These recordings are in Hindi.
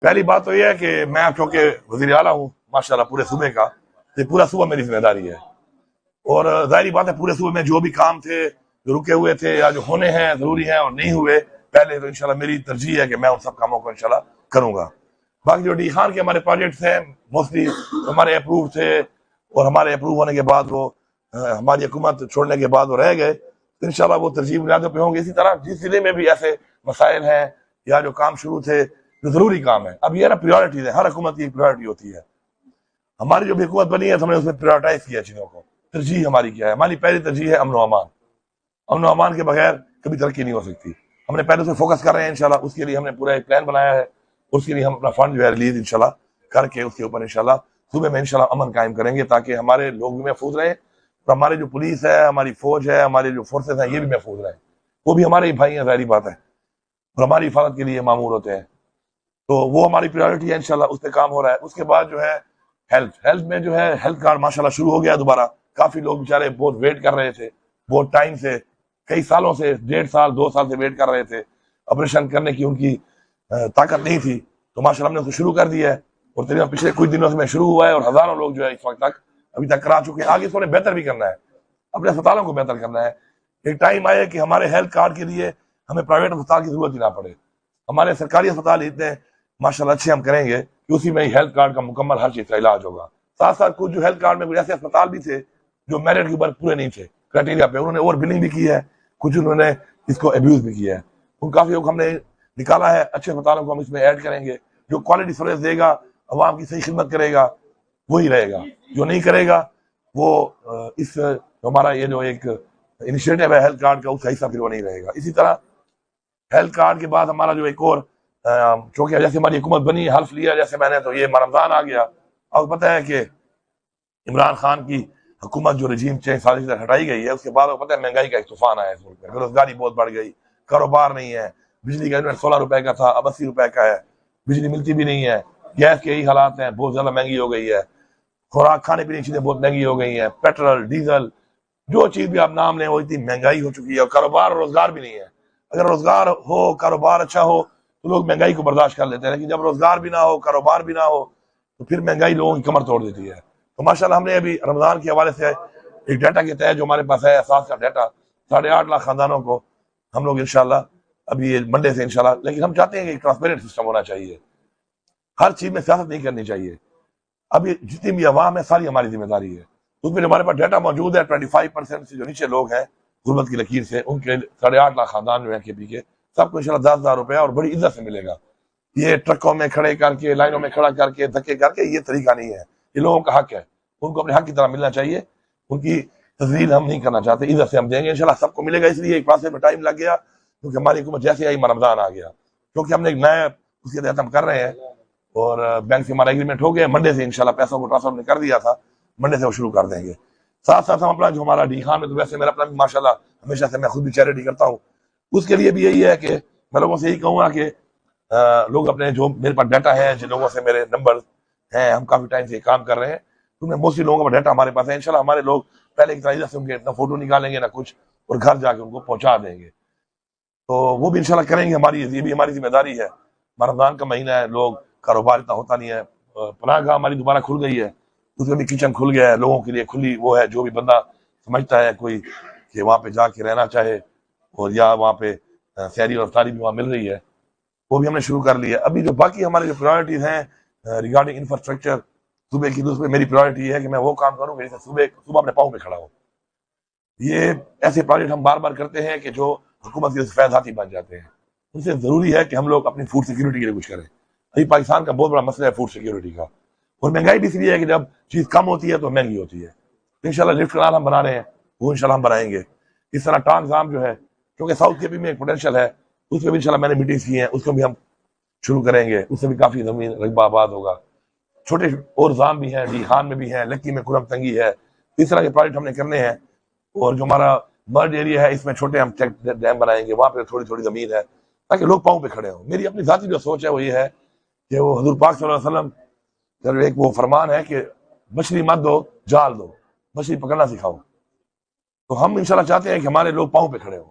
पहली बात तो यह है कि मैं चूंकि वजीर आला हूँ माशाल्लाह पूरे सूबे का, तो पूरा सूबा मेरी जिम्मेदारी है। और जाहिर बात है पूरे सूबे में जो भी काम थे, जो रुके हुए थे या जो होने हैं जरूरी हैं और नहीं हुए, पहले तो इंशाल्लाह मेरी तरजीह है कि मैं उन सब कामों को इंशाल्लाह करूंगा। बाकी जो डी खान के हमारे प्रोजेक्ट्स हैं मोस्टली हमारे अप्रूव थे, और हमारे अप्रूव होने के बाद वो हमारी हुकूमत छोड़ने के बाद वो रह गए, तो इंशाल्लाह वो तरजीह बुनियादों पे होंगे। इसी तरह जिस जिले में भी ऐसे मसाइल हैं या जो काम शुरू थे जो जरूरी काम है, अब ये ना प्रायोरिटीज है, हर हुकूमत की प्रायोरिटी होती है। हमारी जो भी हुकूमत बनी है तो हमने उसमें प्रायोरिटाइज किया चीजों को। तरजीह हमारी क्या है? हमारी पहली तरजीह है अमन व अमान। अमन व अमान के बगैर कभी तरक्की नहीं हो सकती। हमने पहले से फोकस कर रहे हैं इंशाल्लाह, उसके लिए हमने पूरा एक प्लान बनाया है। उसके लिए हम अपना फंड जो है रिलीज इंशाल्लाह करके उसके ऊपर इंशाल्लाह सुबह में इंशाल्लाह अमन कायम करेंगे, ताकि हमारे लोग भी महफूज रहें और हमारे जो पुलिस है, हमारी फौज है, हमारे जो फोर्सेज हैं, ये भी महफूज रहें। वो भी हमारे ही भाई हैं, जाहिर बात है, और हमारी हिफाजत के लिए मामूर होते हैं। तो वो हमारी प्रायोरिटी है, इंशाल्लाह उस पर काम हो रहा है। उसके बाद जो है हेल्थ में जो है हेल्थ कार्ड माशाल्लाह शुरू हो गया दोबारा। काफी लोग बेचारे बहुत वेट कर रहे थे, बहुत टाइम से, कई सालों से, 1.5 साल 2 साल से वेट कर रहे थे। ऑपरेशन करने की उनकी ताकत नहीं थी, तो माशाल्लाह हमने उसको शुरू कर दिया है और तकरीबन पिछले कुछ दिनों से मैं शुरू हुआ है और हजारों लोग जो है इस वक्त तक अभी तक करा चुके हैं। आगे इसको बेहतर भी करना है, अपने अस्पतालों को बेहतर करना है। एक टाइम आए कि हमारे हेल्थ कार्ड के लिए हमें प्राइवेट अस्पताल की जरूरत ही ना पड़े। हमारे सरकारी अस्पताल इतने माशाल्लाह अच्छे हम करेंगे कि उसी में ही हेल्थ कार्ड का मुकम्मल हर चीज का इलाज होगा। साथ साथ कुछ जो हेल्थ कार्ड में कुछ ऐसे अस्पताल भी थे जो मेरिट के ऊपर पूरे नहीं थे, क्राइटेरिया पे, उन्होंने ओवर बिलिंग भी की है, कुछ उन्होंने इसको अब्यूज भी किया है। उन काफी हमने निकाला है, अच्छे अस्पतालों को हम इसमें ऐड करेंगे। जो क्वालिटी सर्विस देगा, अवाम की सही खिदमत करेगा, वही रहेगा। जो नहीं करेगा वो इस हमारा ये जो एक इनिशिएटिव है हेल्थ कार्ड का, उसका हिस्सा फिर वो नहीं रहेगा। इसी तरह हेल्थ कार्ड के बाद हमारा जो एक और चूंकि जैसे हमारी हुकूमत बनी, हल्फ लिया जैसे मैंने, तो ये रमजान आ गया। अब पता है कि इमरान खान की हुकूमत जो रजीम चेंज साजिश से हटाई गई है, उसके बाद पता है महंगाई का एक तूफान आया इस मुल्क में, बेरोजगारी बहुत बढ़ गई, कारोबार नहीं है। बिजली का यूनिट 16 रुपए का था, अब 80 रुपए का है। बिजली मिलती भी नहीं है। गैस के यही हालात हैं, बहुत ज्यादा महंगी हो गई है। खुराक खाने पीने की चीजें बहुत महंगी हो गई हैं, पेट्रोल डीजल जो चीज भी आप नाम लें वो इतनी महंगाई हो चुकी है, और कारोबार रोजगार भी नहीं है। अगर रोजगार हो, कारोबार अच्छा हो, तो लोग महंगाई को बर्दाश्त कर लेते हैं, लेकिन जब रोजगार भी ना हो, कारोबार भी ना हो, तो फिर महंगाई लोगों की कमर तोड़ देती है। तो माशाल्लाह हमने अभी रमजान के हवाले से एक डाटा के तहत जो हमारे पास है एहसास का डाटा, 8.5 लाख खानदानों को हम लोग इंशाल्लाह अभी ये मंडे से इंशाल्लाह, लेकिन हम चाहते हैं कि एक ट्रांसपेरेंट सिस्टम होना चाहिए। हर चीज में सियासत नहीं करनी चाहिए। अभी जितनी भी आवाम है सारी हमारी जिम्मेदारी है। उसमें हमारे पास डाटा मौजूद है, 25% से जो नीचे लोग हैं गुर्बत की लकीर से, उनके 8.5 लाख खानदान जो है के पी के, सबको इंशाल्लाह 10,000 रुपया और बड़ी इज्जत से मिलेगा। ये ट्रकों में खड़े करके, लाइनों में खड़ा करके, धक्के करके, ये तरीका नहीं है। ये लोगों का हक है, उनको अपने हक की तरह मिलना चाहिए। उनकी तस्वीर हम नहीं करना चाहते, इज्जत से हम देंगे इंशाल्लाह, सबको मिलेगा। इसलिए एक प्रोसेस में टाइम लग गया, क्योंकि हमारी हुकूमत जैसे आई रमजान आ गया, क्योंकि हमने एक नया उसके तहत हम कर रहे हैं और बैंक से हमारा एग्रीमेंट हो गया। मंडे से इंशाल्लाह पैसों को ट्रांसफर हमने कर दिया था, मंडे से वो शुरू कर देंगे। साथ साथ हम अपना जो हमारा डी खान में, तो वैसे मेरा अपना भी माशाल्लाह हमेशा से मैं खुद भी चैरिटी करता हूँ, उसके लिए भी यही है कि मैं लोगों से यही कहूंगा कि लोग अपने जो मेरे पास डाटा है, जिन लोगों से मेरे नंबर हैं, हम काफी टाइम से काम कर रहे हैं, तो मैं मोस्टली लोगों का डाटा हमारे पास है। इंशाल्लाह हमारे लोग पहले की तरह से उनके ना फोटो निकालेंगे ना कुछ, और घर जाके उनको पहुंचा देंगे। तो वो भी इंशाल्लाह करेंगे, हमारी ये भी हमारी जिम्मेदारी है। रमजान का महीना है, लोग कारोबार इतना होता नहीं है। पनाहगाह हमारी दोबारा खुल गई है, उसमें भी किचन खुल गया है लोगों के लिए, खुली वो है। जो भी बंदा समझता है कोई कि वहाँ पे जाके रहना चाहे, और या वहाँ पे सहरी और अफ्तारी भी वहाँ मिल रही है, वो भी हमने शुरू कर लिया। अभी जो बाकी हमारे जो प्रायोरिटीज हैं रिगार्डिंग इंफ्रास्ट्रक्चर सुबह की, उसमें मेरी प्रायोरिटी है कि मैं वो काम करूँ जैसे सुबह सुबह अपने पाँव पे खड़ा हो। ये ऐसे प्रोजेक्ट हम बार बार करते हैं कि जो हुकूमत के फैजाती बन जाते हैं। उनसे जरूरी है कि हम लोग अपनी फूड सिक्योरिटी के लिए कुछ करें। अभी पाकिस्तान का बहुत बड़ा मसला है फूड सिक्योरिटी का, और महंगाई भी इसलिए है कि जब चीज कम होती है तो महंगी होती है। तो इंशाल्लाह लिफ्ट कनाल हम बना रहे हैं, वो इंशाल्लाह हम बनाएंगे। इस तरह टांगजाम जो है, क्योंकि साउथ के भी में एक पोटेंशियल है, उसमें भी इंशाल्लाह मैंने मीटिंग्स की हैं, उसको भी हम शुरू करेंगे। उससे भी काफी जमीन रकबा आबाद होगा। छोटे और जाम भी हैं, डी खान में भी है, लक्की में कुरम तंगी है। इस तरह के प्रोजेक्ट हमने करने हैं। और जो हमारा मर्ज एरिया है, इसमें छोटे हम चेक डैम बनाएंगे, वहां पे थोड़ी थोड़ी जमीन है, ताकि लोग पाँव पे खड़े हों। मेरी अपनी जाती जो सोच है वो ये है कि वो हजूर पाक सल्लल्लाहु अलैहि वसल्लम का एक वो फरमान है कि मछली मत दो, जाल दो, मछली पकड़ना सिखाओ। तो हम इंशाल्लाह चाहते हैं कि हमारे लोग पाँव पे खड़े हों।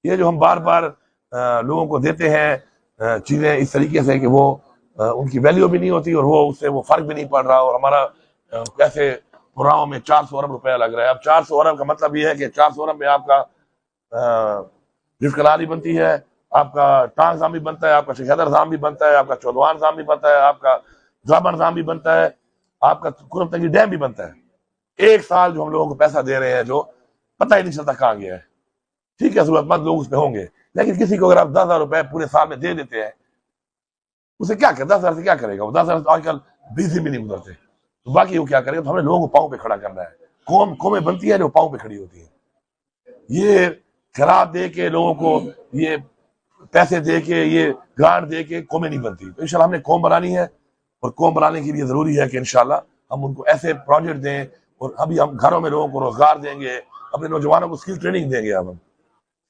ये जो हम बार बार लोगों को देते हैं चीजें इस तरीके से कि वो उनकी वैल्यू भी नहीं होती और वो उससे वो फर्क भी नहीं पड़ रहा। और हमारा कैसे पुराव में 400 अरब रुपया लग रहा है। अब 400 अरब का मतलब ये है कि 400 अरब में आपका रिफ्ट कनाली बनती है, आपका टांग जाम भी बनता है, आपका शेख जाम भी बनता है, आपका चौदवान जाम भी बनता है, आपका जाबन जाम भी बनता है, आपका कुरब तंगी डैम भी बनता है। एक साल जो हम लोगों को पैसा दे रहे हैं जो पता ही नहीं चलता कहाँ गया है। ठीक है, जरूरतमंद लोग उसमें होंगे, लेकिन किसी को अगर आप 10,000 रुपए पूरे साल में दे देते हैं, उसे क्या कर 10,000 से क्या करेगा वो? 10,000 तो आजकल 20 दिन भी नहीं गुजरते। तो बाकी वो क्या करेगा? तो हमें लोगों को पाँव पे खड़ा करना है। कौमें बनती है जो पाँव पे खड़ी होती है। ये शराब दे के लोगों को, ये पैसे दे के, ये ग्रांट दे के कौमें नहीं बनती। तो इंशाल्लाह हमने कौम बनानी है, और कौम बनाने के लिए जरूरी है कि इंशाल्लाह हम उनको ऐसे प्रोजेक्ट दें, और अभी हम घरों में लोगों को रोजगार देंगे, अपने नौजवानों को स्किल ट्रेनिंग देंगे। अब हम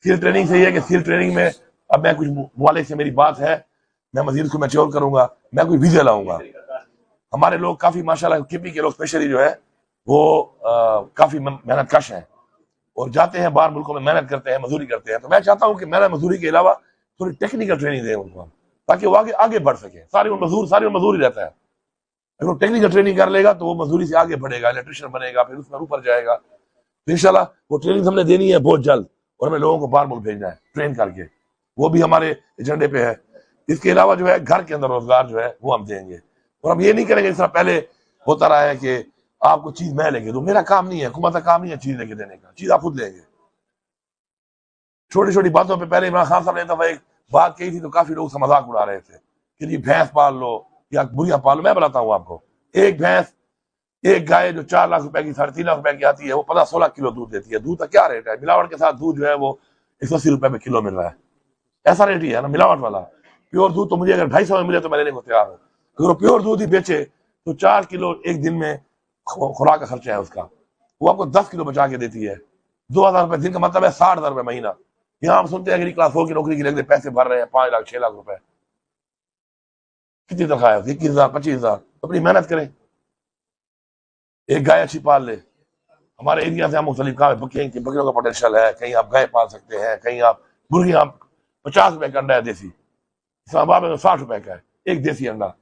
स्किल ट्रेनिंग से ये है कि स्किल ट्रेनिंग में अब मैं कुछ वाले से मेरी बात है, मैं मजीद उसको मैच्योर करूंगा, मैं कोई वीजा लाऊंगा। हमारे लोग काफी माशाल्लाह केपी के लोग स्पेशली जो है वो काफी मेहनत कश हैं और जाते हैं बाहर मुल्कों में, मेहनत करते हैं, मजदूरी करते हैं। तो मैं चाहता हूँ कि मेहनत मजदूरी के अलावा थोड़ी टेक्निकल ट्रेनिंग दें उनको, ताकि वो आगे आगे बढ़ सके। सारी मजदूर ही रहता है। अगर वो टेक्निकल ट्रेनिंग कर लेगा तो वो मजदूरी से आगे बढ़ेगा, इलेक्ट्रिशियन बनेगा, फिर उसमें ऊपर जाएगा। तो इंशाल्लाह वो ट्रेनिंग हमने देनी है बहुत जल्द, और हमें लोगों को बाहर मुल्क भेजना है ट्रेन करके, वो भी हमारे एजेंडे पे है। इसके अलावा जो है घर के अंदर रोजगार जो है वो हम देंगे। और हम ये नहीं करेंगे जिस तरह पहले होता रहा है कि आपको चीज मैं लेके दूं। मेरा काम नहीं है, हुकूमत का काम नहीं है चीज लेके देने का, चीज आप खुद लेंगे। छोटी छोटी बातों पे पहले इमरान खान साहब ने दफा एक बात कही थी तो काफी लोग उसका मजाक उड़ा रहे थे कि जी भैंस पाल लो या बुढ़िया पाल लो। मैं बताता हूँ आपको, एक भैंस, एक गाय जो 4 लाख रुपए की, 3.5 लाख रुपए की आती है, वो 15-16 किलो दूध देती है। दूध का क्या रेट है? मिलावट के साथ दूध जो है वो 180 रुपए में किलो मिल रहा है। ऐसा रेट ही है ना मिलावट वाला। प्योर दूध तो मुझे अगर 250 में मिले तो मैं लेने को तैयार हूँ। अगर वो प्योर दूध ही बेचे तो 4 किलो एक दिन में खुराक का खर्चा है उसका, वो आपको 10 किलो बचा के देती है। 2,000 रुपए दिन का मतलब है 60,000 रुपए महीना। यहाँ हम सुनते हैं कि क्लास 4 की नौकरी के लिए पैसे भर रहे हैं 5 लाख 6 लाख रुपए। कितनी तनख्वाह है? 21,000 25,000। अपनी मेहनत करें, एक गाय अच्छी पाल ले। हमारे एरिया से हम मुख्तलिफ काम है, बकरियों का पोटेंशियल है, कहीं आप गाय पाल सकते हैं, कहीं आप मुर्गी, आप 50 रुपए का अंडा है देसी, इस्लामाबाद में तो 60 रुपए का है एक देसी अंडा।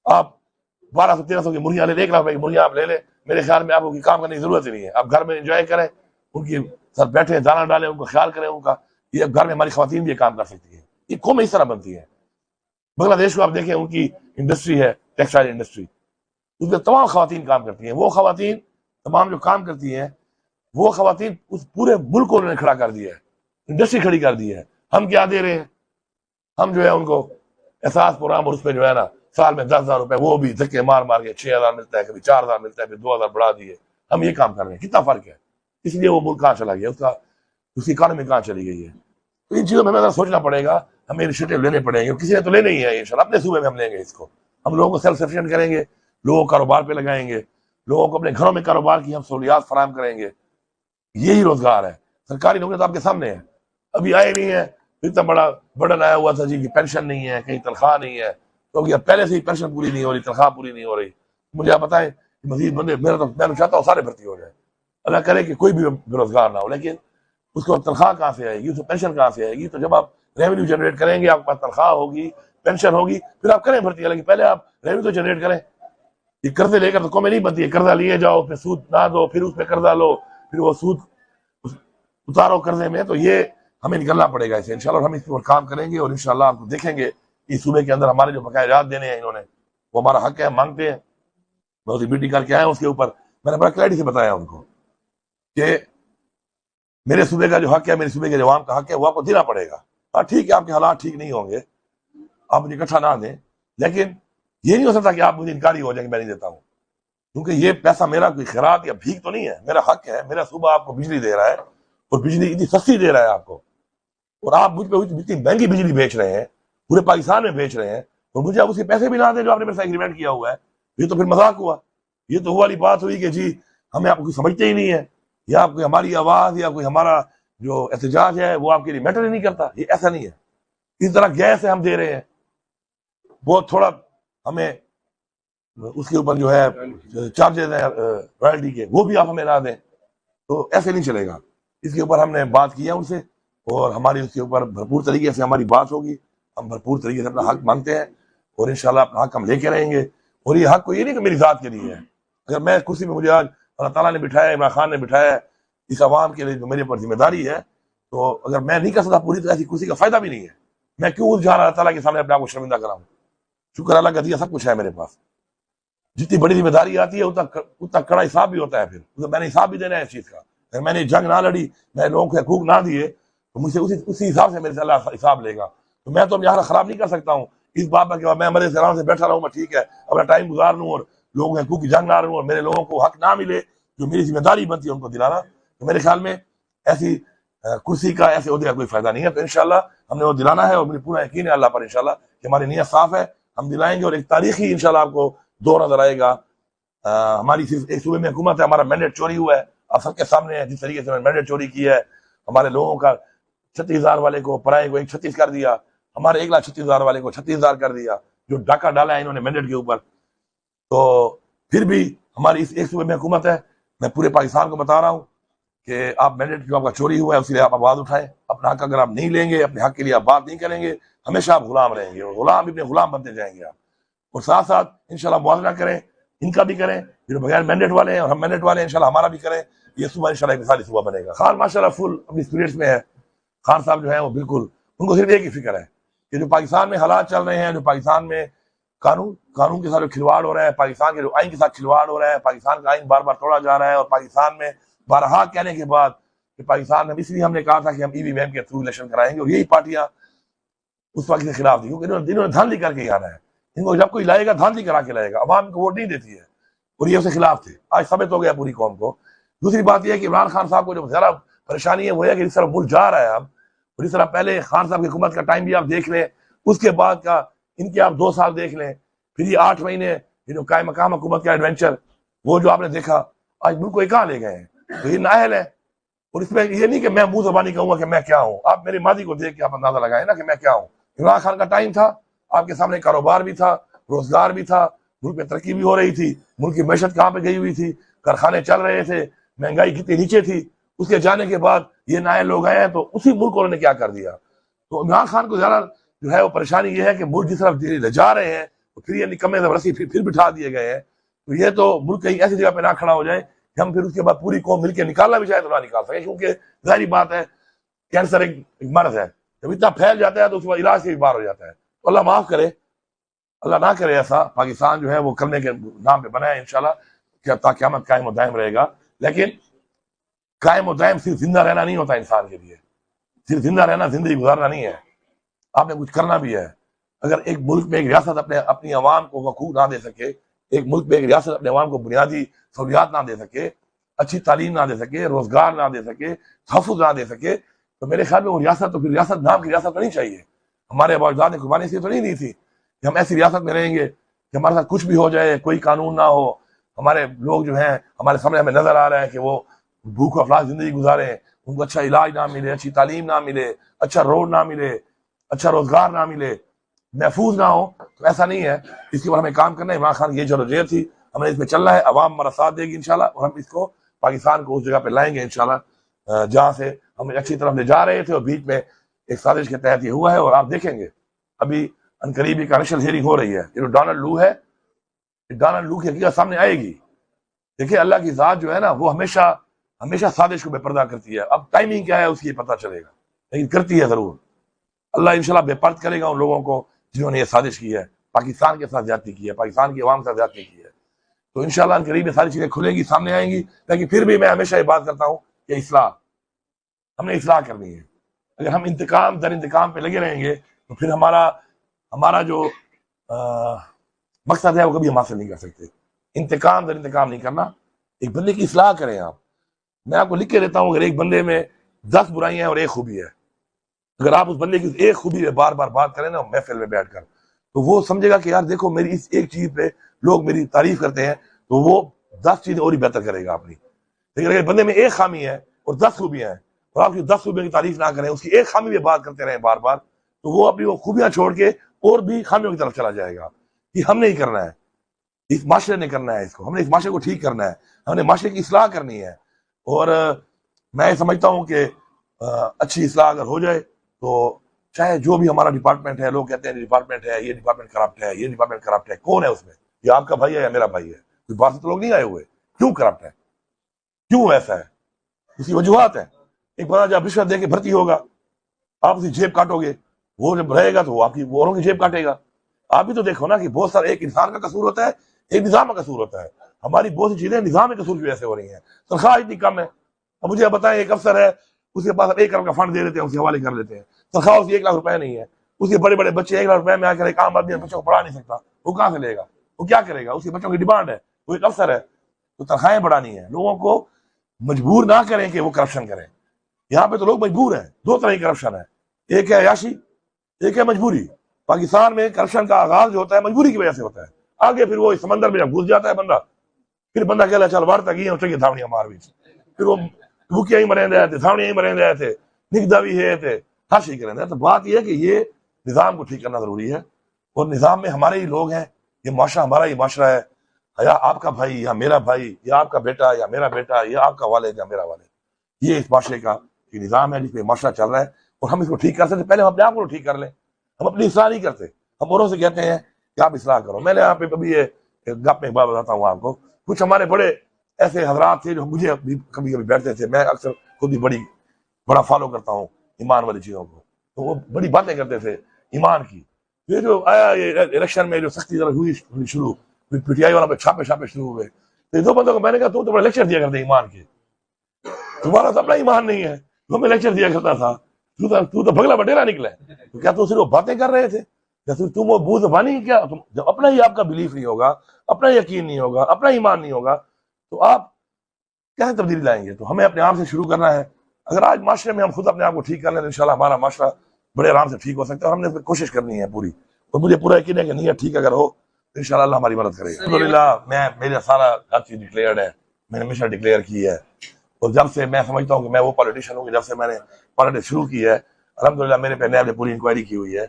आप 1200-1300 की मुर्गियां ले, 1 लाख रुपए की मुर्गियां आप ले ले, मेरे ख्याल में आपको काम करने की जरूरत ही नहीं है। आप घर में एंजॉय करें, उनकी साथ बैठे दाना डालें, उनका ख्याल करें उनका। ये घर में हमारी खवातीन भी काम कर सकती है। ये कौम इस तरह बनती है। बांग्लादेश को आप देखें, उनकी इंडस्ट्री है टेक्सटाइल इंडस्ट्री, उसमें तमाम खवातीन काम करती हैं। वो खवातीन तमाम जो काम करती हैं, वो खवातीन उस पूरे मुल्क को उन्होंने खड़ा कर दिया है, इंडस्ट्री खड़ी कर दी है। हम क्या दे रहे हैं? हम जो है उनको एहसास प्रोग्राम, और उसमें जो है ना साल में 10,000 रुपए, वो भी धक्के मार मार के 6,000 मिलता है, कभी 4,000 मिलता है, फिर 2,000 बढ़ा दिए। हम ये काम कर रहे हैं, कितना फर्क है? इसलिए वो मुल्क कहाँ चला गया, उसकी इकॉनमी कहाँ चली गई है। तो इन चीजों में हमें सोचना पड़ेगा, हमें इनिशिएटिव लेने पड़ेंगे। किसी ने तो लेने ही है, इंशाल्लाह अपने सूबे में हम लेंगे इसको। हम लोगों को सेल्फ सफिशिएंट करेंगे, लोगों को कारोबार पे लगाएंगे, लोगों को अपने घरों में कारोबार की हम सहूलियात फराहम करेंगे। यही रोजगार है। सरकारी नौकरी तो आपके सामने है, अभी आए नहीं है। इतना बड़ा बर्डन आया हुआ था जी कि पेंशन नहीं है, कहीं तनख्वाह नहीं है, तो अब पहले से ही पेंशन पूरी नहीं हो रही, तनख्वाह पूरी नहीं हो रही। मुझे आप बताएं, मजीद बंदे, मैं तो चाहता हूँ सारे भर्ती हो जाए, अल्लाह करे कि कोई भी बेरोजगार ना हो, लेकिन उसको तनख्वाह कहाँ से आएगी, उसको पेंशन कहाँ से आएगी? तो जब आप रेवेन्यू जनरेट करेंगे, आपके पास तनख्वाह होगी, पेंशन होगी, फिर आप करें भर्ती। लेकिन पहले आप रेवेन्यू तो जनरेट करें। ये कर्जे लेकर तो कौमें नहीं बनती है। कर्जा लिए जाओ, फिर सूद ना दो, फिर उस पर कर्जा लो, फिर वो सूद उतारो कर्जे में। तो ये हमें निकलना पड़ेगा इसे इंशाल्लाह। हम इस पर काम करेंगे और इंशाल्लाह आपको देखेंगे इस सूबे के अंदर हमारे जो बकाया देने हैं इन्होंने, वो हमारा हक है, मांगते हैं। मैं उसकी मीटिंग करके आया, उसके ऊपर मैंने बड़ा क्लैरिटी से बताया उनको कि मेरे सूबे का जो हक है, मेरे सूबे के जवान का हक है, वो आपको देना पड़ेगा। हाँ ठीक है, आपके हालात ठीक नहीं होंगे, आप मुझे इकट्ठा ना दें, लेकिन ये नहीं हो सकता कि आप मुझे इनकारी हो जाएंगे मैं नहीं देता हूँ। क्योंकि ये पैसा मेरा कोई खैरात या भीख तो नहीं है, मेरा हक है। मेरा सूबा आपको बिजली दे रहा है, और बिजली इतनी सस्ती दे रहा है आपको, और आप मुझ पर इतनी महंगी बिजली बेच रहे हैं, पूरे पाकिस्तान में बेच रहे हैं, और मुझे आप उसके पैसे भी ना दें जो आपने मेरे साथ एग्रीमेंट किया हुआ है। ये तो फिर मजाक हुआ। ये तो वो वाली बात हुई कि जी हमें आपको कुछ समझते ही नहीं है, या कोई हमारी आवाज या कोई हमारा जो एहतजाज है वो आपके लिए मैटर ही नहीं करता। ये ऐसा नहीं है। इस तरह गैस है हम दे रहे हैं, वो थोड़ा हमें उसके ऊपर जो है चार्जेस है रॉयल्टी के, वो भी आप हमें ना दें, तो ऐसे नहीं चलेगा। इसके ऊपर हमने बात किया उनसे, और हमारी उसके ऊपर भरपूर तरीके से हमारी बात होगी। हम भरपूर तरीके से अपना हक मांगते हैं, और इंशाल्लाह अपना हक हम लेके रहेंगे। और ये हक को ये नहीं कि मेरी जात के लिए है। अगर मैं कुर्सी में मुझे आज अल्लाह ताला ने बिठाया, इमरान खान ने बिठाया, इस आवाम के लिए जो मेरे ऊपर जिम्मेदारी है, तो अगर मैं नहीं कर सकता पूरी तरह, ऐसी कुर्सी का फायदा भी नहीं है। मैं क्यों उस अल्लाह ताला के सामने अपने आप को शर्मिंदा कराऊं। शुक्र अल्लाह का दिया सब कुछ है मेरे पास। जितनी बड़ी जिम्मेदारी आती है उतना कड़ा हिसाब भी होता है। फिर तो मैंने हिसाब भी देना है इस चीज का। अगर मैंने जंग ना लड़ी, मैंने लोगों को हकूक ना दिए, तो मुझसे उसी हिसाब से मेरे से अल्लाह हिसाब लेगा। तो मैं तो अपनी हालत खराब नहीं कर सकता हूँ इस बात पर कि मैं मरे से आराम से बैठा रहूँ, मैं ठीक है अपना टाइम गुजार लूँ और लोगों के हकूक की जंग ना लूँ और मेरे लोगों को हक ना मिले जो मेरी जिम्मेदारी बनती है उनको दिलाना। तो मेरे ख्याल में ऐसी कुर्सी का, ऐसे ओहदे का कोई फायदा नहीं है। तो इंशाल्लाह हमने वो दिलाना है और मुझे पूरा यकीन है अल्लाह पर इंशाल्लाह कि हमारी नीयत साफ है, हम दिलाएंगे। और एक तारीखी इंशाल्लाह आपको दौर नजर आएगा। हमारी सिर्फ एक सूबे में हुकूमत है, हमारा मैंडेट चोरी हुआ है, आप सबके सामने है जिस तरीके से मैंडेट चोरी किया है। हमारे लोगों का 36,000 वाले को, पराए को 136 कर दिया, हमारे 1,36,000 वाले को 36,000 कर दिया, जो डाका डाला है इन्होंने मैंडेट के ऊपर। तो फिर भी हमारी इस एक सूबे में हुकूमत है। मैं पूरे पाकिस्तान को बता रहा हूँ कि आप मैंडेट जो आपका चोरी हुआ है उसके लिए आप आवाज उठाएं। अपना हक अगर आप नहीं लेंगे, अपने हक के लिए आप बात नहीं करेंगे, हमेशा आप गुलाम रहेंगे और गुलाम भी अपने गुलाम बनते जाएंगे आप। और साथ साथ इंशाल्लाह मुआवजा करें, इनका भी करें जो बगैर मैंडेट वाले हैं और हम मैंडेट वाले हैं, इंशाल्लाह हमारा भी करें। ये सुबह इंशाल्लाह एक मिसाली सुबह बनेगा। खान माशाल्लाह फुल अपनी स्पिरिट्स में है। खान साहब जो है वो बिल्कुल, उनको सिर्फ एक ही फिक्र है कि जो पाकिस्तान में हालात चल रहे हैं, जो पाकिस्तान में कानून के साथ जो खिलवाड़ हो रहा है, पाकिस्तान के जो आइन के साथ खिलवाड़ हो रहा है, पाकिस्तान का आइन बार बार तोड़ा जा रहा है। और पाकिस्तान में बारहा कहने के बाद कि पाकिस्तान में, इसलिए हमने कहा था कि हम ईवीएम के थ्रू इलेक्शन कराएंगे और यही पार्टियां उस वक्त के खिलाफ थी, क्योंकि इन्होंने धांधली करके ही आना है। इनको जब कोई लाएगा धांधली करा के लाएगा, अवाम को वोट नहीं देती है और ये उसके खिलाफ थे। आज साबित हो गया पूरी कौम को। दूसरी बात यह है कि इमरान खान साहब को जो ज्यादा परेशानी है वो है कि इस तरह मुल्क जा रहा है अब, और इस तरह पहले खान साहब की हुकूमत का टाइम भी आप देख लें, उसके बाद का इनके आप 2 साल देख लें, फिर ये 8 महीने ये जो कायम मकाम हुकूमत का एडवेंचर, वो जो आपने देखा, आज मुल्क को कहाँ ले गए हैं। तो ये नाअहल है। और इसमें ये नहीं कि मैं मुंह जबानी कहूंगा कि मैं क्या हूँ, आप मेरे मादी को देख के आप अंदाजा लगाए ना कि मैं क्या हूँ। इमरान खान का टाइम था, आपके सामने कारोबार भी था, रोजगार भी था, मुल्क में तरक्की भी हो रही थी, मुल्क की मैशत कहाँ पे गई हुई थी, कारखाने चल रहे थे, महंगाई कितनी नीचे थी। उसके जाने के बाद ये नए लोग आए हैं तो उसी मुल्क को उन्होंने क्या कर दिया। तो इमरान खान को ज्यादा जो है वो परेशानी ये है कि मुल्क जिस तरफ धीरे धीरे जा रहे हैं तो फिर ये निकम्मे जबरदस्ती फिर बिठा दिए गए हैं। तो ये तो मुल्क कहीं ऐसी जगह पे ना खड़ा हो जाए कि हम फिर उसके बाद पूरी कौम मिलकर निकालना भी चाहे तो ना निकाल सके, क्योंकि जाहिर बात है कैंसर एक मर्ज है, जब इतना फैल जाता है तो उसके बाद इलाज से भी बाहर हो जाता है। तो अल्लाह माफ करे, अल्लाह ना करे ऐसा। पाकिस्तान जो है वो करने के नाम पे बना है, इंशाल्लाह क्या क़यामत कायम और दायम रहेगा। लेकिन कायम और दायम सिर्फ जिंदा रहना नहीं होता इंसान के लिए, सिर्फ जिंदा रहना जिंदगी गुजारना नहीं है, आपने कुछ करना भी है। अगर एक मुल्क में एक रियासत अपनी आवाम को हकूक ना दे सके, एक मुल्क में एक रियासत अपने आवाम को बुनियादी सहूलियात ना दे सके, अच्छी तालीम ना दे सके, रोजगार ना दे सके, तहफ़्फ़ुज़ ना दे सके, तो मेरे ख्याल में वो रियासत तो फिर रियासत नाम की रियासत नहीं चाहिए। हमारे अबाजाद ने कुर्बानी इसलिए तो नहीं दी थी कि हम ऐसी रियासत में रहेंगे कि हमारे साथ कुछ भी हो जाए, कोई कानून ना हो, हमारे लोग जो हैं हमारे सामने हमें नजर आ रहा है कि वो भूख अफलास जिंदगी गुजारे, उनको अच्छा इलाज ना मिले, अच्छी तालीम ना मिले, अच्छा रोड ना मिले, अच्छा रोजगार ना मिले, महफूज ना हो। तो ऐसा नहीं है, इसके ऊपर हमें काम करना है। इमरान खान की ये जदोजहद थी, हमें इसमें चलना है, अवाम हमारा साथ देगी इंशाल्लाह, और हम इसको पाकिस्तान को उस जगह पे लाएंगे इंशाल्लाह जहाँ से हम अच्छी तरफ ले जा रहे थे। और बीच में एक साजिश के तहत ये हुआ है, और आप देखेंगे अभी अनकरीबी का नेशनल हियरिंग हो रही है। ये जो डोनाल्ड लू है, डोनाल्ड लू की हकीकत सामने आएगी। देखिए अल्लाह की जात जो है ना वो हमेशा हमेशा साजिश को बेपर्दा करती है। अब टाइमिंग क्या है उसकी पता चलेगा, लेकिन करती है जरूर। अल्लाह इंशाल्लाह बेपर्द करेगा उन लोगों को जिन्होंने ये साजिश की है, पाकिस्तान के साथ ज्यादती की है, पाकिस्तान की आवाम के साथ ज्यादती की है। तो इंशाल्लाह करीब में सारी चीजें खुलेंगी, सामने आएंगी। लेकिन फिर भी मैं हमेशा ये बात करता हूँ कि इस्लाह, हमने इस्लाह करनी है। अगर हम इंतकाम दर इंतकाम पे लगे रहेंगे तो फिर हमारा जो मकसद है वो कभी हम हासिल नहीं कर सकते। इंतकाम दर इंतकाम नहीं करना, एक बंदे की इस्लाह करें आप। मैं आपको लिख के देता हूँ, अगर एक बंदे में 10 बुराइयां हैं और एक खूबी है, अगर आप उस बंदे की एक खूबी में बार बार बात करें ना महफिल में बैठकर, तो वो समझेगा कि यार देखो मेरी इस एक चीज पे लोग मेरी तारीफ करते हैं, तो वो 10 चीजें और ही बेहतर करेगा अपनी। लेकिन अगर बंदे में एक खामी है और 10 खूबियां हैं और आपकी 10 खूबियों की तारीफ ना करें, उसकी एक खामी पे बात करते रहे बार बार, तो वो अपनी वो खूबियां छोड़ के और भी खामियों की तरफ चला जाएगा। कि हमने ही करना है, इस माशरे ने करना है, इसको हमने इस माशरे को ठीक करना है, हमने माशरे की इस्लाह करनी है। और मैं समझता हूँ कि अच्छी इस्लाह अगर हो जाए तो चाहे जो भी हमारा डिपार्टमेंट है, लोग कहते हैं डिपार्टमेंट है, ये डिपार्टमेंट करप्ट है, ये डिपार्टमेंट करप्ट है, कौन है उसमें? ये आपका भाई है या मेरा भाई है? कोई बाहर से तो लोग नहीं आए हुए। क्यों करप्ट है, क्यों ऐसा है? उसकी वजूहत है। एक बंदा जब रिश्वत दे के भर्ती होगा, आप उसकी जेब काटोगे, वो जब रहेगा तो वो आपकी औरों की जेब काटेगा। आप भी तो देखो ना कि बहुत सारा एक इंसान का कसूर होता है, एक निजाम का कसूर होता है। हमारी बहुत सी चीजें निजाम के कसूर की वजह से हो रही है। तनख्वाह इतनी कम है। अब मुझे बताएं, एक अफसर है, उसके पास 1 करोड़ का फंड दे देते हैं, उसके हवाले कर लेते हैं, तनख्वाह उसकी 1 लाख रुपए नहीं है। उसके बड़े बड़े बच्चे 1 लाख रुपए में आकर एक आम आदमी बच्चों को पढ़ा नहीं सकता, वो कहाँ से लेगा? वो क्या करेगा? उसके बच्चों की डिमांड है, वो एक अफसर है। तो तनख्वाहें बढ़ानी है। लोगों को मजबूर ना करें कि वो करप्शन करें। यहाँ पे तो लोग मजबूर हैं। 2 तरह की करप्शन है, एक है अयाशी, एक है मजबूरी। पाकिस्तान में करप्शन का आगाज जो होता है मजबूरी की वजह से होता है। आगे फिर वो इस समंदर में जब घुस जाता है बंदा, फिर बंदा कहला चल वार तक ही धावड़ियां मार भी, फिर वो भूखिया ही मरेंदे आए थे, धावड़ियां ही मरेंदे आए थे, निगदा भी है थे, हर चीज करेंगे। तो बात यह है कि ये निजाम को ठीक करना जरूरी है। और निजाम में हमारे ही लोग हैं, ये माशरा हमारा ही माशरा है। या आपका भाई या मेरा भाई, या आपका बेटा या मेरा बेटा, या आपका वालिद या मेरा वालिद, ये इस माशरे का निजाम है जिसमें माशरा चल रहा है। और हम इसको ठीक कर सकते, पहले हम अपने आप को ठीक कर लें। हम अपनी इसलाह नहीं करते, हम औरों से कहते हैं कि आप इसलाह करो। मैंने यहाँ पे कभी ये गप में एक बात बताता हूँ आपको। कुछ हमारे बड़े ऐसे हजरात थे जो मुझे कभी कभी बैठते थे, मैं अक्सर खुद भी बड़ा फॉलो करता हूँ ईमान वाली चीजों को, तो वो बड़ी बातें करते थे ईमान की। ये जो आया ये इलेक्शन में जो सख्ती जरा हुई शुरू, पीटीआई वाला छापे छापे शुरू हुए, तो 2 बंदों को मैंने कहा तुम तो बड़ा लेक्चर दिया करते ईमान के, तुम्हारा तो अपना ईमान नहीं है, तुम्हें लेक्चर दिया करता था, तू तो भगला बटेरा निकला है। तो क्या तुम सिर्फ बातें कर रहे थे, या तुम वो बूझ जबानी? क्या तुम जब अपना ही आपका बिलीफ नहीं होगा, अपना यकीन नहीं होगा, अपना ईमान नहीं होगा, तो आप कैसे तब्दीली लाएंगे? तो हमें अपने आप से शुरू करना है। अगर आज माशरे में हम खुद अपने आप को ठीक कर लें तो इंशाल्लाह हमारा माशरा बड़े आराम से ठीक हो सकता है। और हमने कोशिश करनी है पूरी, और मुझे पूरा यकीन है कि नीयत ठीक अगर हो तो इंशाल्लाह अल्लाह हमारी मदद करेगा। अल्हम्दुलिल्लाह मैं मेरा सारा हर चीज डिक्लेयर्ड है, मैंने मिशन डिक्लेयर की है। और जब से मैं समझता हूँ कि मैं वो पॉलिटिशियन हूँ, जब से मैंने पॉलिटिक्स शुरू की है, अल्हम्दुलिल्लाह मेरे पे नैब ने पूरी इंक्वायरी की हुई है।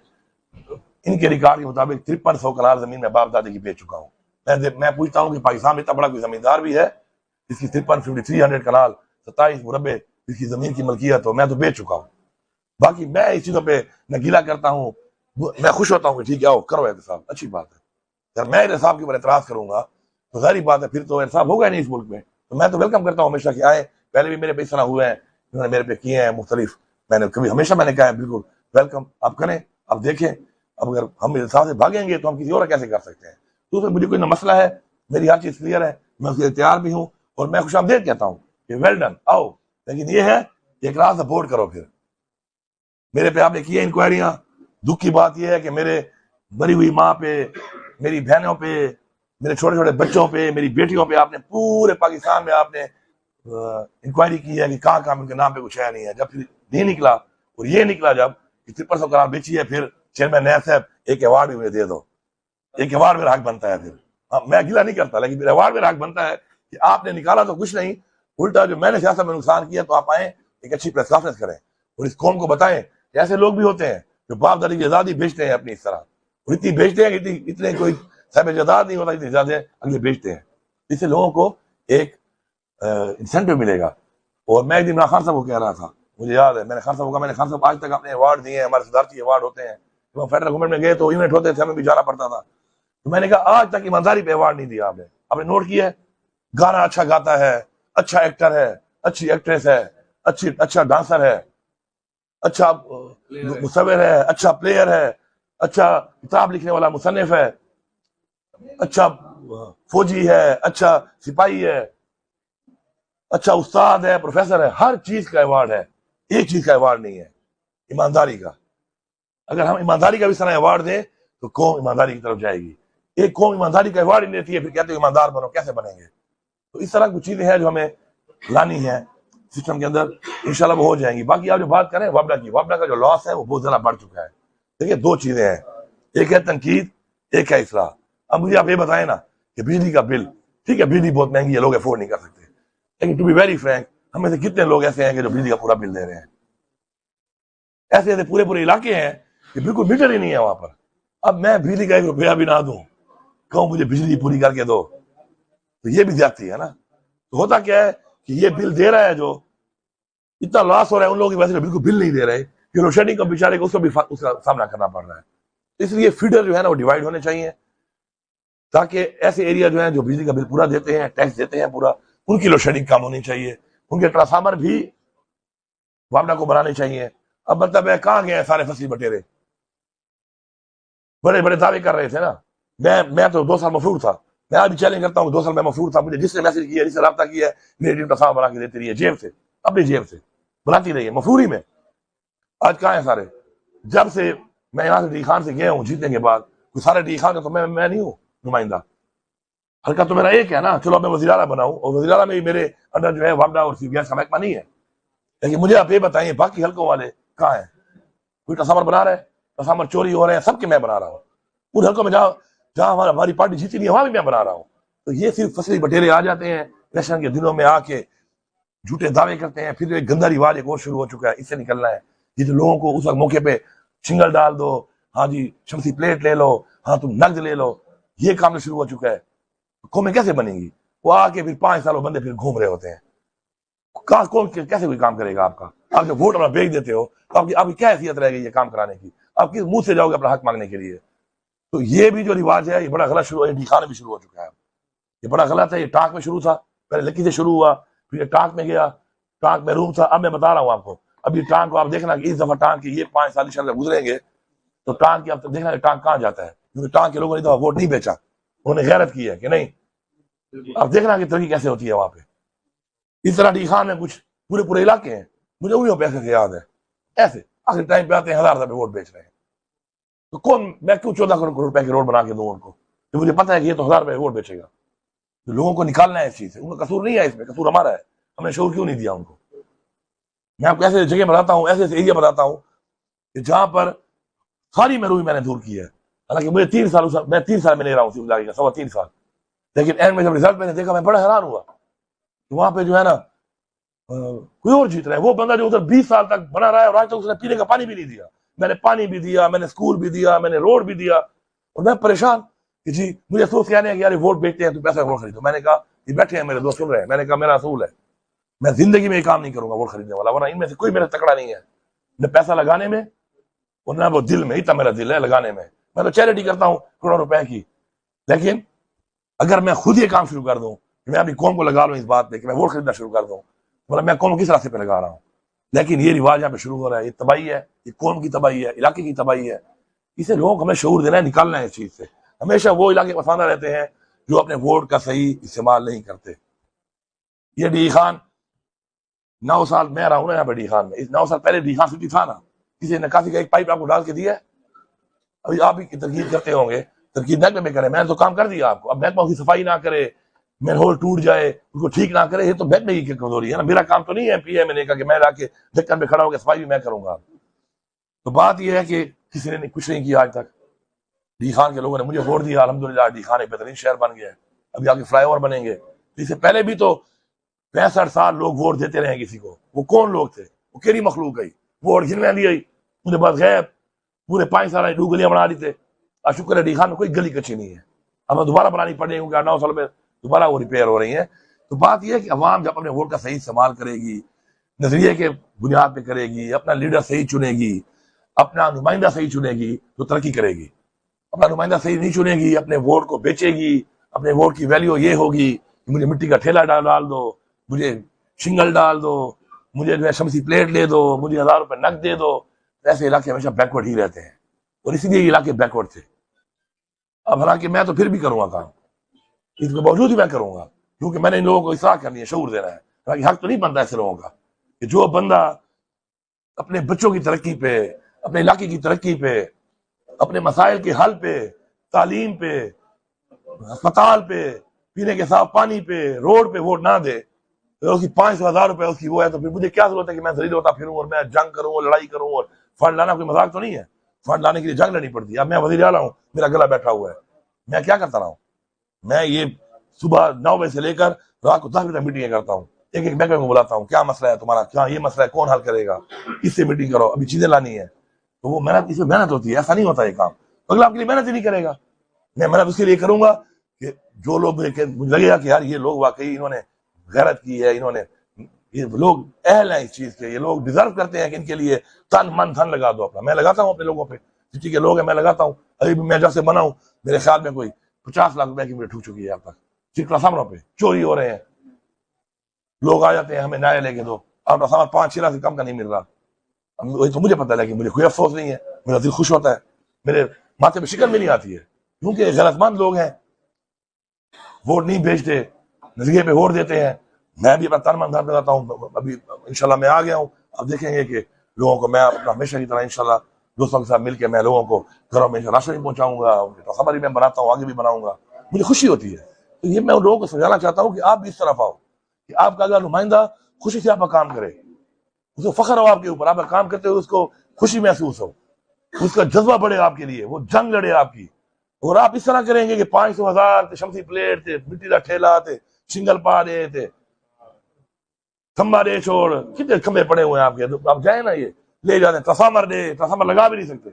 इनके रिकॉर्ड के मुताबिक 5300 कनाल जमीन में बाप दादी की बेच चुका हूँ। मैं पूछता हूँ कि पाकिस्तान में इतना बड़ा कोई जमींदार भी है जिसकी 5300 कनाल 27 मुरबे जिसकी जमीन की मलकियत हो? मैं तो बेच चुका हूँ। बाकी मैं इस चीजों पे न गीला करता हूँ, मैं खुश होता हूँ कि ठीक है आओ करो एहतसाब, अच्छी बात है। अगर मैं एहतसाब के ऊपर एतराज करूंगा तो जाहिर बात है फिर तो एहतसाब होगा नहीं इस मुल्क में। तो मैं तो वेलकम करता हूँ हमेशा कि आए। पहले भी मेरे पे इस तरह हुए हैं, उन्होंने मेरे पे किए हैं मुख्तलिफ, मैंने कभी हमेशा मैंने कहा है बिल्कुल वेलकम, आप करें, आप देखें। अब अगर हम इंसाफ से भागेंगे तो हम किसी और कैसे कर सकते हैं? तो उसमें मुझे कोई ना मसला है, मेरी हर चीज क्लियर है, मैं उसके लिए तैयार भी हूँ। और मैं खुशामदीद कहता हूँ कि वेल डन, आओ। लेकिन ये है एक रात सपोर्ट करो। फिर मेरे पे आपने किए इंक्वायरियां, दुख की बात यह है कि मेरे मरी हुई माँ पे, मेरी बहनों पे, मेरे छोटे छोटे बच्चों पे, मेरी बेटियों पे आपने पूरे पाकिस्तान में आपने इंक्वायरी की है कि कहाँ कहाँ उनके नाम पे कुछ है नहीं है। जब फिर नहीं निकला, और ये निकला जब 5300 कनाल बेची है, फिर चेयरमैन नैब साहब एक अवार्ड भी मुझे दे दो। एक अवार्ड मेरा हक बनता है। फिर मैं गिला नहीं करता, लेकिन मेरा अवार्ड मेरा हक बनता है कि आपने निकाला तो कुछ नहीं, उल्टा जो मैंने सियासत में नुकसान किया, तो आप आए एक अच्छी प्रेस कॉन्फ्रेंस करें और इस कौम को बताएं। ऐसे लोग भी होते हैं जो बाप दादी की आजादी बेचते हैं अपनी इस तरह, और इतनी बेचते हैं कि इतने कोई साहब इजादाद नहीं होता, इतनी ज्यादा अगले बेचते हैं। इससे लोगों को एक इंसेंटिव मिलेगा। और मैं एक दिन खान साहब को कह रहा था, मुझे याद है, मैंने खान साहब को कहा, मैंने खान साहब आज तक अपने अवार्ड दिए हैं, हमारे सदारती अवार्ड होते हैं, जब हम फेडरल गवर्नमेंट में गए तो इवेंट होते थे, हमें भी जाना पड़ता था। तो मैंने कहा आज तक ईमानदारी पे अवार्ड नहीं दिया आपने। आपने नोट किया है? गाना अच्छा गाता है, अच्छा एक्टर है, अच्छी एक्ट्रेस है, अच्छा डांसर है, अच्छा मुसव्विर है, अच्छा प्लेयर है, अच्छा किताब लिखने वाला मुसन्निफ है, अच्छा फौजी है, अच्छा सिपाही है, अच्छा उस्ताद है, प्रोफेसर है, हर चीज का अवार्ड है। एक चीज का अवार्ड नहीं है, ईमानदारी का। अगर हम ईमानदारी का भी सारा अवार्ड दें तो कौम ईमानदारी की तरफ जाएगी। एक कौम ईमानदारी का अवार्ड नहीं देती है, फिर कहते हो ईमानदार बनो, कैसे बनेंगे? तो इस तरह कुछ चीजें हैं जो हमें लानी है सिस्टम के अंदर, इंशाल्लाह वो हो जाएंगी। बाकी आप जो बात करें वापडा की, वापडा का जो लॉस है वो बहुत ज्यादा बढ़ चुका है। देखिए 2 चीजें हैं, एक है तनकीद, एक है इसलाह। अब मुझे आप ये बताएं ना कि बिजली का बिल, ठीक है बिजली बहुत महंगी है, लोग अफोर्ड नहीं कर सकते, लेकिन टू बी वेरी फ्रैंक हमें से कितने लोग ऐसे हैं कि जो बिजली का पूरा बिल दे रहे हैं? ऐसे ऐसे पूरे पूरे इलाके हैं कि बिल्कुल मीटर ही नहीं है वहां पर। अब मैं बिजली का 1 रुपया भी ना दूं, कहूं मुझे बिजली पूरी करके दो, तो ये भी ज्यादती है ना। तो होता क्या है कि ये बिल दे रहा है, जो इतना लॉस हो रहा है उन लोगों की वजह से बिल्कुल बिल नहीं दे रहे, कि लोड शेडिंग का बेचारे को उसको भी उसका सामना करना पड़ रहा है। इसलिए फीडर जो है ना वो डिवाइड होने चाहिए, ताकि ऐसे एरिया जो है जो बिजली का बिल पूरा देते हैं, टैक्स देते हैं पूरा, उनकी लोड शेडिंग कम होनी चाहिए, उनके ट्रांसफार्मर भी वापडा को बनाने चाहिए। अब मतलब है कहाँ गए सारे फसली बटेरे, बड़े बड़े दावे कर रहे थे ना। मैं तो 2 साल मफरूर था, मैं अभी चैलेंज करता हूँ 2 साल में मफरूर था, मुझे जिसने मैसेज किया, जिससे रब्ता किया है, मेरी टीम ट्रांसफार्मर बना के देती रही है, जेब से, अपनी जेब से बनाती रही है मफरूरी में। आज कहाँ है सारे? जब से मैं यहाँ से डी खान से गया हूँ जीतने के बाद, सारे डी खान का तो मैं नहीं हूँ नुमाइंदा, हल्का तो मेरा एक है ना। चलो मैं वज़ीर-ए-आला बनाऊं, और वज़ीर-ए-आला में भी मेरे अंडर जो है वापडा और गैस का महकमा नहीं है, लेकिन मुझे आप ये बताइए बाकी हल्कों वाले कहाँ है? कोई ट्रांसफार्मर बना रहे हैं? ट्रांसफार्मर चोरी हो रहे हैं, सबके मैं बना रहा हूँ। उन हल्कों में जहाँ हमारी पार्टी जीती नहीं है वहां भी मैं बना रहा हूँ। तो ये सिर्फ फसली बटेरे आ जाते हैं इलेक्शन के दिनों में, आके झूठे दावे करते हैं, फिर एक गंदा रिवाज एक और शुरू हो चुका है, इससे निकलना है। ये जो लोगों को उस वक्त मौके पे शिंगल डाल दो, हाँ जी शमसी प्लेट ले लो, हाँ तुम नकद ले लो, ये काम शुरू हो चुका है। कौमें कैसे बनेंगी? वो आके फिर 5 सालों बंदे फिर घूम रहे होते हैं। कौन कैसे कोई काम करेगा आपका? आप जब वोट अपना बेच देते हो तो आपकी क्या हैसियत रहेगी ये काम कराने की? आप किस मुंह से जाओगे अपना हक मांगने के लिए? तो ये भी जो रिवाज है ये बड़ा गलत शुरू है, दिखाने भी शुरू हो चुका है। ये बड़ा गलत है। ये टाक में शुरू था, पहले लकी से शुरू हुआ, फिर ये टाक में गया, टाक में रूम था। अब मैं बता रहा हूँ आपको, अभी टांग को आप देखना कि इस दफा टांग के ये 5 साल इंशाल्लाह गुजरेंगे तो टांग की आप देखना कि टांग कहाँ जाता है, क्योंकि टांग के लोगों ने तो वोट नहीं बेचा, उन्होंने गैरत की है कि नहीं। अब देखना कि तरक्की कैसे होती है वहां पे। इस तरह डी खान में कुछ पूरे पूरे इलाके हैं, मुझे उन्हीं पैसे से याद है, ऐसे आखिर टाइम पे आते हैं 1000 रुपए वोट बेच रहे हैं। तो कौन, मैं क्यों 14 करोड़ रुपए की रोड बना के दूं उनको, तो मुझे पता है कि ये तो 1000 रुपए वोट बेचेगा। तो लोगों को निकालना है इस चीज से, उनका कसूर नहीं है इसमें, कसूर हमारा है, हमने शोर क्यों नहीं दिया उनको। मैं आपको ऐसे जगह बताता हूँ, ऐसे एरिया बताता हूँ जहां पर सारी महरूमी मैंने दूर की है। हालांकि मुझे 3 साल मैं 3 साल में ले रहा हूँ सिर्फ का 3.25 साल, लेकिन एंड में जब रिजल्ट मैंने देखा मैं बड़ा हैरान हुआ। तो वहां पे जो है ना कोई और जीत रहा है, वो बंदा जो उधर 20 साल तक बना रहा है और आज तक उसने पीने का पानी भी नहीं दिया। मैंने पानी भी दिया, मैंने स्कूल भी दिया, मैंने रोड भी दिया, और मैं परेशान कि जी मुझे अफसोस कहने हैं कि यार वोट बेचते हैं तो पैसा वोट खरीदो। मैंने कहा ये बैठे हैं मेरे दोस्त सुन रहे हैं, मैंने कहा मेरा असूल है, मैं जिंदगी में ये काम नहीं करूंगा वोट खरीदने वाला, वरना इनमें से कोई मेरा तकड़ा नहीं है न पैसा लगाने में और ना वो दिल में। इतना मेरा दिल है लगाने में, मैं तो चैरिटी करता हूँ करोड़ों रुपए की। लेकिन अगर मैं खुद ये काम शुरू कर दूं कि मैं अपनी कौम को लगा लूं इस बात पे कि मैं वोट खरीदना शुरू कर दूं, मतलब मैं कौम किस रास्ते पे लगा रहा हूँ। लेकिन ये रिवाज यहाँ पे शुरू हो रहा है, ये तबाही है, ये कौम की तबाही है, इलाके की तबाही है। इसे लोगों को हमें शऊर देना है, निकालना है इस चीज से। हमेशा वो इलाके पसंद रहते हैं जो अपने वोट का सही इस्तेमाल नहीं करते। ये डी खान 9 साल मैं रहा हूँ ना यहाँ पे डी खान में, इस 9 साल पहले डी खान सिटी था ना, किसी ने काफी का एक पाइप आपको डाल के दिया है? अभी आप भी तरकीब करते होंगे, तरकीब महकमे में करें, मैंने तो काम कर दिया आपको। अब महकमा उसकी सफाई ना करे, मैनहोल टूट जाए उसको ठीक ना करे, ये तो महकमे की कमजोरी है ना। मेरा काम तो नहीं है पीएमएनए का कि मैं लाके ढक्कन पे खड़ा होकर सफाई भी मैं करूंगा। तो बात यह है कि किसी ने कुछ नहीं किया आज तक। डी खान के लोगों ने मुझे वोट दिया, अल्हम्दुलिल्लाह डी खान एक बेहतरीन शहर बन गया है, अभी आगे फ्लाईओवर बनेंगे। इससे पहले भी तो 65 साल लोग वोट देते रहे किसी को, वो कौन लोग थे, वो केरी मखलूक गई वोट गिनवा ली गई, मुझे बस गैप पूरे 5 साल 2 गलियां बना दी थे। और शुक्र है डी खान में कोई गली कच्ची नहीं है, हमें दोबारा बनानी पड़ेगी क्योंकि 9 साल में दोबारा वो रिपेयर हो रही है। तो बात यह है कि अवाम जब अपने वोट का सही इस्तेमाल करेगी, नजरिए के बुनियाद पे करेगी, अपना लीडर सही चुनेगी, अपना नुमाइंदा सही चुनेगी तो तरक्की करेगी। अपना नुमाइंदा सही नहीं चुनेगी, अपने वोट को बेचेगी, अपने वोट की वैल्यू ये होगी कि मुझे मिट्टी का ठेला डाल दो, मुझे शिंगल डाल दो, मुझे जो है शमसी प्लेट ले दो, मुझे 1000 रुपए नकद दे दो। ऐसे इलाके हमेशा बैकवर्ड ही रहते हैं और इसीलिए ये इलाके बैकवर्ड थे। अब हालांकि मैं तो फिर भी करूंगा काम, इसके बावजूद ही मैं करूंगा, क्योंकि मैंने इन लोगों को इसराह करनी है, शऊर देना है। हालांकि हक तो नहीं बनता ऐसे लोगों का कि जो बंदा अपने बच्चों की तरक्की पे, अपने इलाके की तरक्की पे, अपने मसाइल के हल पे, तालीम पे, अस्पताल पे, पीने के साफ पानी पे, रोड पे वोट ना दे, तो उसकी 500-1000 रुपए उसकी वो है, तो फिर मुझे क्या जरूरत है कि मैं जलील होता फिरूं और मैं जंग करूं और लड़ाई करूं। और फंड लाना कोई मजाक तो नहीं है, फंड लाने के लिए जंग लड़नी पड़ती है। अब मैं वज़ीर-ए-आला हूं, मेरा गला बैठा हुआ है, मैं क्या करता रहा हूं? मैं ये सुबह 9 बजे से लेकर रात को 10 बजे तक मीटिंग करता हूँ, एक एक महकमे को बुलाता हूँ, क्या मसला है तुम्हारा, क्या ये मसला है, कौन हल करेगा, इससे मीटिंग करो, अभी चीजें लानी है। तो वो मेहनत, इसमें मेहनत होती है, ऐसा नहीं होता ये काम, अगला आपके लिए मेहनत ही नहीं करेगा। मैं मेहनत उसके लिए करूंगा कि जो लोग मुझे लगेगा कि यार ये लोग वाकई इन्होंने गैरत की है, इन्होंने ये लोग अहल हैं इस चीज के, ये लोग डिजर्व करते हैं कि इनके लिए तन मन धन लगा दो अपना। मैं लगाता हूँ अपने लोगों पे, सिटी के लोग हैं, मैं लगाता हूँ। अभी भी मैं जब से बना हूँ मेरे ख्याल में कोई 50 लाख रुपए की मुझे ठुक चुकी है अब तक। चिकला सामनों पे चोरी हो रहे हैं, लोग आ जाते हैं हमें नया लेके दो, अब सामान 5-6 लाख से कम का नहीं मिल रहा। वही तो मुझे पता है, लेकिन मुझे कोई अफसोस नहीं है, मेरा दिल खुश होता है, मेरे माथे पे शिकन भी नहीं आती है, क्योंकि गलतमंद लोग हैं, वोट नहीं भेजते, नजरिए पे वोट देते हैं। मैं भी अपना तन मन धन लगाता हूँ। अभी इंशाल्लाह मैं आ गया हूँ, अब देखेंगे कि लोगों को मैं अपना हमेशा की तरह इंशाल्लाह दोस्तों के साथ मिलकर मैं लोगों को घरों में राशन भी पहुंचाऊंगा, उनकी खबरी मैं बनाता हूँ, आगे भी बनाऊंगा, मुझे खुशी होती है। तो ये मैं उन लोगों को समझाना चाहता हूँ कि आप भी इस तरफ आओ, कि आपका अगर नुमाइंदा खुशी से आपका काम करे, उसको फख्र हो आपके ऊपर, आपका काम करते हुए उसको खुशी महसूस हो, उसका जज्बा बढ़े आपके लिए, वो जंग लड़े आपकी। और आप इस तरह करेंगे कि 500,000 शमसी प्लेट थे, मिट्टी का ठेला थे, सिंगल पा दे थे, खंबा दे, छोड़ कितने खंबे पड़े हुए हैं आपके, तो आप जाए ना ये ले जाते, ट्रांसफार्मर दे, ट्रांसफार्मर लगा भी नहीं सकते,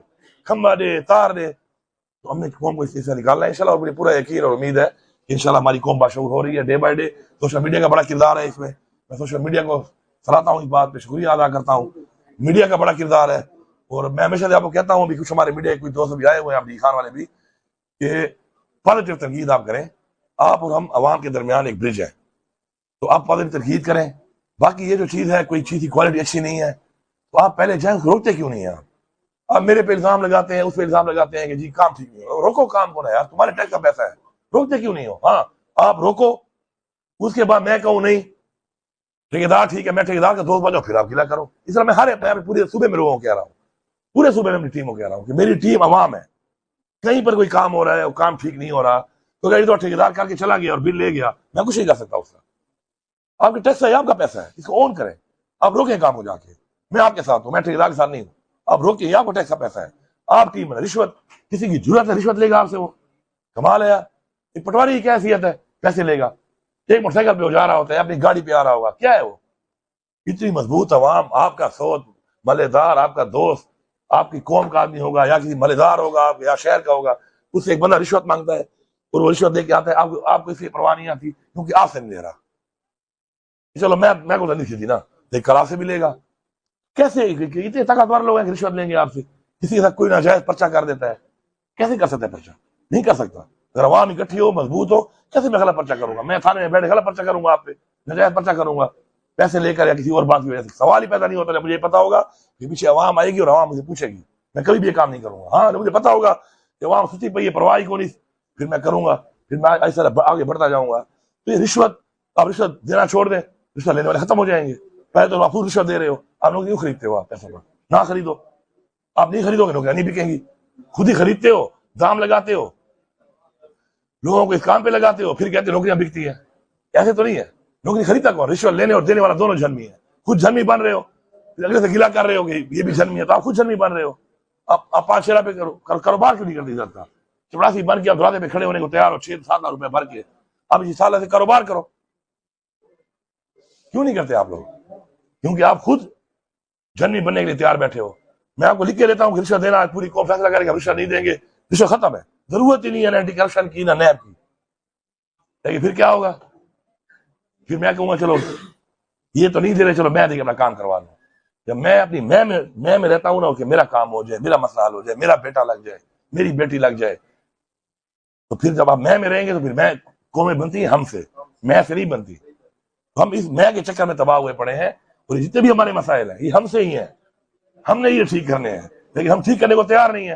खंबा दे, तार दे। तो हमने कौम को इससे निकालना है इंशाल्लाह, और मुझे पूरा यकीन और उम्मीद है कि इंशाल्लाह हमारी कौम बाशऊर हो रही है day by day. Social media का बड़ा किरदार है इसमें, मैं सोशल मीडिया को सराहता हूँ, इस बात पे शुक्रिया अदा करता हूँ, मीडिया का बड़ा किरदार है। और मैं हमेशा से आपको कहता हूँ, अभी कुछ हमारे मीडिया के कुछ दोस्त भी आए हुए हैं, अब्दी खान वाले भी, कि पॉजिटिव तनकीद आप करें, आप और हम अवाम के दरमियान एक ब्रिज है, तो आप पॉजिटिव तनकीद करें। बाकी ये जो चीज़ है, कोई चीज़ की क्वालिटी अच्छी नहीं है तो आप पहले जाए, रोकते क्यों नहीं है आप मेरे पे इल्जाम लगाते हैं, उस पे इल्जाम लगाते हैं कि जी काम ठीक नहीं हो, रोको, काम कौन है यार, तुम्हारे टैक्स का पैसा है, रोकते क्यों नहीं हो? हाँ, आप रोको, उसके बाद मैं कहूँ नहीं ठेकेदार ठीक है, मैं ठेकेदार का दोस्त बनो, फिर आप गिला करो। इस तरह मैं हर पूरे सूबे में लोगों को कह रहा हूँ, पूरे सूबे में अपनी टीम को कह रहा हूँ कि मेरी टीम अवाम है। कहीं पर कोई काम हो रहा है, वो काम ठीक नहीं हो रहा, तो कहीं तो ठेकेदार करके चला गया और बिल ले गया, मैं कुछ नहीं कर सकता उसका। आपके टैक्स है, आपका पैसा है, इसको ओन करें, आप रोकें काम को जाके। मैं आपके साथ हूं, मैं ठेकेदार के साथ नहीं हूं, आप रोकिए, आपको टैक्स का पैसा है, आप टीम में। रिश्वत, किसी की जरूरत है रिश्वत लेगा आपसे, वो कमाल है यार। एक पटवारी की क्या हैसियत है, पैसे लेगा, एक मोटरसाइकिल पे जा रहा होता है, अपनी गाड़ी पे आ रहा होगा, क्या है वो? इतनी मजबूत अवाम, आपका सोच मलेदार, आपका दोस्त आपकी कौम का आदमी होगा या किसी मलेदार होगा आप या शहर का होगा, उससे एक बंदा रिश्वत मांगता है और वो रिश्वत लेके आता है, आपको इसलिए परवाह नहीं आती क्योंकि आपसे नहीं ले रहा। चलो मैं को नहीं थी ना, लेकिन कल आपसे भी लेगा। कैसे इतने ताकतवर लोग हैं कि रिश्वत लेंगे आपसे, किसी के साथ कोई नाजायज पर्चा कर देता है, कैसे कर सकता है पर्चा? नहीं कर सकता। अगर अवाम इकट्ठी हो, मजबूत हो, कैसे मैं गलत पर्चा करूंगा? मैं थाने में बैठ गलत पर्चा करूंगा आप पे, नाजायज पर्चा करूंगा पैसे लेकर या किसी और बात की वजह से? सवाल ही पैदा नहीं होता। मुझे पता होगा कि पीछे अवाम आएगी और अवाम मुझे पूछेगी, मैं कभी भी ये काम नहीं करूंगा। हाँ, मुझे पता होगा कि अवाम सुती पई है, परवाह को नहीं, फिर मैं करूंगा, फिर मैं इस तरह आगे बढ़ता जाऊंगा। तो ये रिश्वत, आप रिश्वत देना छोड़ दें, रिश्वत लेने वाले खत्म हो जाएंगे। पहले तो आप खुद रिश्वत दे रहे हो, आप लोग क्यों खरीदते हो? आप पैसों पर ना खरीदो, आप नहीं खरीदोगे नौकरियां नहीं बिकेंगी। खुद ही खरीदते हो, दाम लगाते हो, लोगों को इस काम पे लगाते हो, फिर कहते हो नौकरियां बिकती है। ऐसे तो नहीं है, नौकरी खरीदता कौन? रिश्वत लेने और देने वाला दोनों जन्मी है। खुद जन्मी बन रहे हो, फिर अगले से गिला कर रहे हो कि ये भी जन्मी है, तो आप खुद जन्मी बन रहे हो। आप 5-6 पे कारोबार क्यों नहीं करते? जाता चपरासी बन के दरवाजे पे खड़े होने को तैयार हो, 6-7 लाख रुपए भर के, अब इसी साल से कारोबार करो, क्यों नहीं करते आप लोग? क्योंकि आप खुद जन्मी बनने के लिए तैयार बैठे हो। मैं आपको लिख के लेता हूँ कि रिश्वत देना, पूरी कौम फैसला करेगा रिश्वत नहीं देंगे, रिश्वत खत्म है, जरूरत ही नहीं है एंटी करप्शन की ना नैब की। लेकिन फिर क्या होगा? फिर मैं कहूंगा चलो ये तो नहीं दे रहे, चलो मैं देखिए अपना काम करवा लूं। जब मैं अपनी मैं में रहता हूं ना कि मेरा काम हो जाए, मेरा मसला हल हो जाए, मेरा बेटा लग जाए, मेरी बेटी लग जाए, तो फिर जब आप मैं में रहेंगे तो फिर मैं कौमें बनती है हमसे, मैं से नहीं बनती। तो हम इस मैं के चक्कर में तबाह हुए पड़े हैं, और जितने भी हमारे मसाइल हैं ये हमसे ही हैं, हमने ये ठीक करने हैं, लेकिन हम ठीक करने को तैयार नहीं है।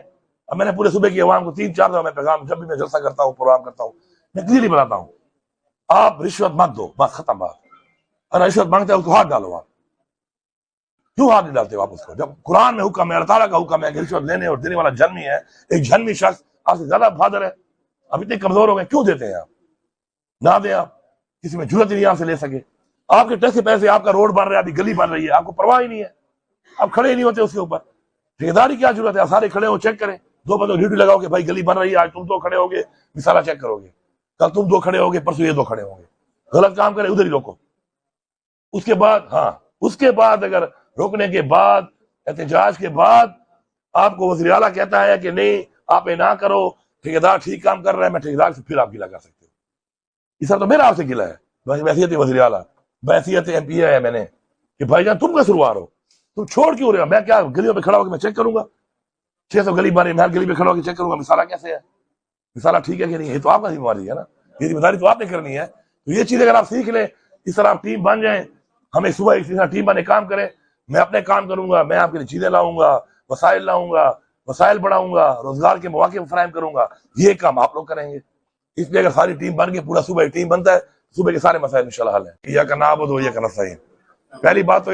अब मैंने पूरे सुबह की आवाम को 3-4 दफा मैं पैगाम, जब भी मैं जलसा करता हूँ, प्रोग्राम करता हूँ, मैं क्लियरली बताता हूँ, आप रिश्वत मत दो, बस खत्म बात। अगर रिश्वत मांगते हो उसको हाथ डालो। आप क्यों हाथ नहीं डालते हो आप उसको? जब कुरान में हुक्म है, अल्लाह ताला का हुक्म है कि रिश्वत लेने और देने वाला जन्मी है, एक जन्मी शख्स आपसे ज्यादा बहादुर है, अब इतने कमजोर हो गए, क्यों देते हैं आप? ना दें आप, किसी में जरूरत ही नहीं आपसे ले सके। आपके टैक्स के पैसे, आपका रोड बन रहा है, अभी गली बन रही है, आपको परवाह ही नहीं है, आप खड़े ही नहीं होते उसके ऊपर। ठेकेदारी क्या जरूरत है? सारे खड़े हो, चेक करें, 2 बंदों ड्यूटी लगाओ कि भाई गली बन रही है, आज तुम 2 खड़े होगे, मिसाला चेक करोगे, कल तुम 2 खड़े होगे, परसों ये 2 खड़े होंगे। गलत काम करे उधर ही रोको। उसके बाद, हाँ, उसके बाद अगर रोकने के बाद, एहतजाज के बाद आपको वज़ीर आला कहता है कि नहीं आप ये ना करो, ठेकेदार ठीक काम कर रहा है, मैं ठेकेदार से फिर आप गिला कर सकते हो। इस तो मेरा आपसे गिला है, वैसे वज़ीर आला बैसियत MP है मैंने कि भाईजान तुम कैसे रुआ रहे हो, तुम छोड़ क्यों रहे हो? मैं क्या गलियों पे खड़ा होकर मैं चेक करूंगा? 600 गली बारी मैं गली पे खड़ा होकर चेक करूंगा मिसाला कैसे है, मिसाला ठीक है कि नहीं? ये तो आपका जिम्मेवारी है ना, ये जिम्मेदारी तो आपने करनी है। तो ये चीज अगर आप सीख लें, इस तरह आप टीम बन जाए, हमें सुबह इस तरह टीम बने काम करें, मैं अपने काम करूंगा, मैं आपके लिए चीजें लाऊंगा, वसाइल लाऊंगा, वसाइल बढ़ाऊंगा, रोजगार के मौके फराहम करूंगा, ये काम आप लोग करेंगे। इसलिए अगर सारी टीम बन के पूरा सुबह एक टीम बनता है, सुबह के सारे मसाइल इंशाल्लाह हल है। या का नाबुद व या का नस्तईन। पहली बात तो